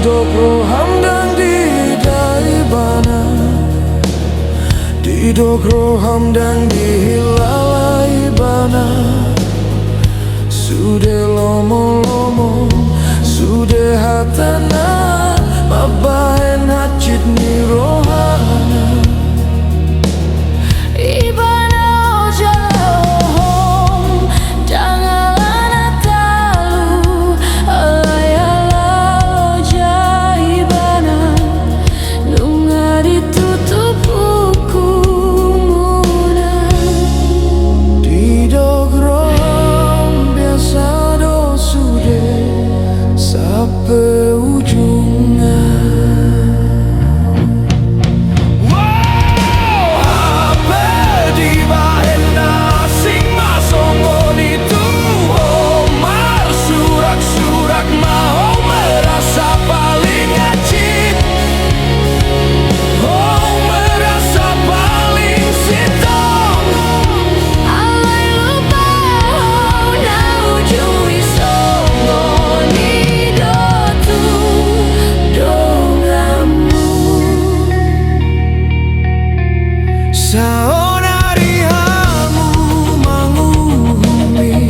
Didogro hamdan didai bana, didogro hamdan dihilalai bana. Sude lomo lomo, sude hatana, mabahen hacit ni rohana. Saonari hamu mangumi,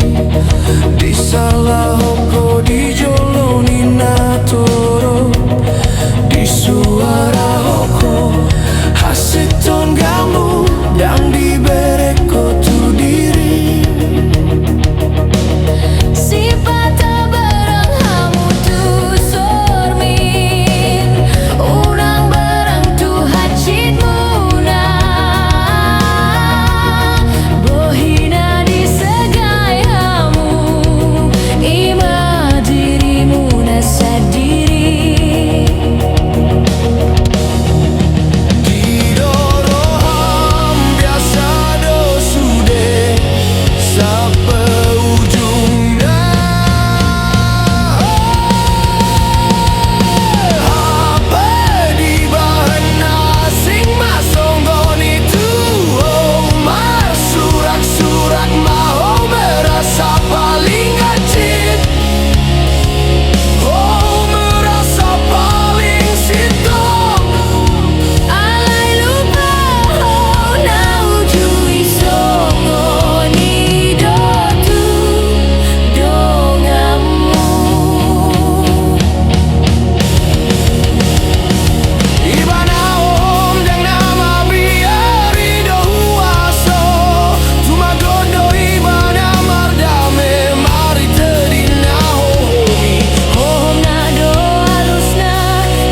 di salah hoko di joloni natoro, di suara hoko haseton gamu dan di bereko tu diri. Si pata barang hamu tu sormin, urang barang tu hacit muna. Bohina di segai hamu, ima dirimu nasa diri. Didoroham biasa do sude sampai ujungnya. Apa di bahan asing masonggon itu, Omar surak-surak mau merasa paling acit, oh merasa paling sitong. Alai lupa oh nau jui songo ni dotu dongamu. Ibana om yang nama biari do huaso, tumagondo ibana mardame mari tedina homi. Oh nado halusna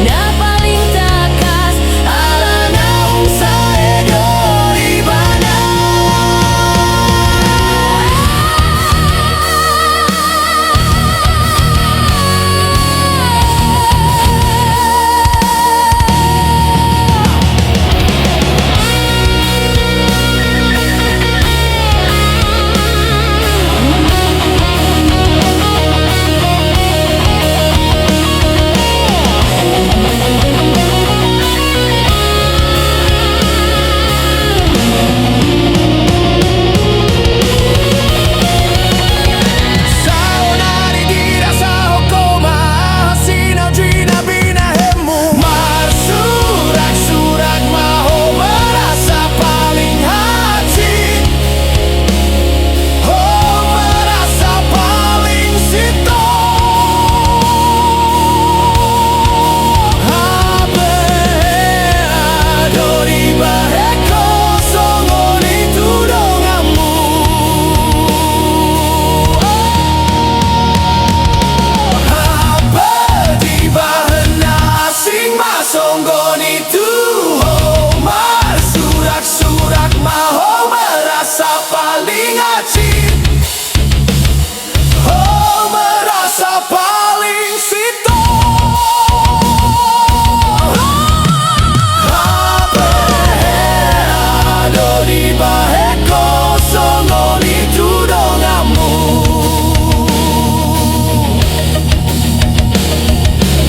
na paling takas, ala naung saedo ribana. Saonari dirasa hokoma hasinau jina bina hemu. Mar surak-surak mau merasa paling hacit, oh merasa paling sitong. Habe adori baheko songon itu dongamu. Apa di bahan asing masonggon itu, Omar surak-surak mau merasa paling acit, oh merasa paling sitong. Apa adori baheko songon itu dongamu.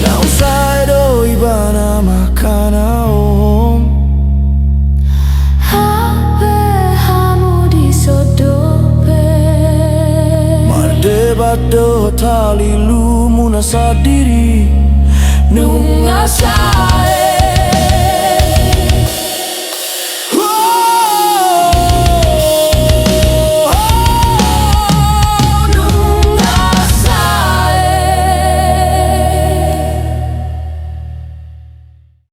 Naung saedo ibana makana om, Hape hamu disodope, mardebat do talilu munasa diri. nung asahe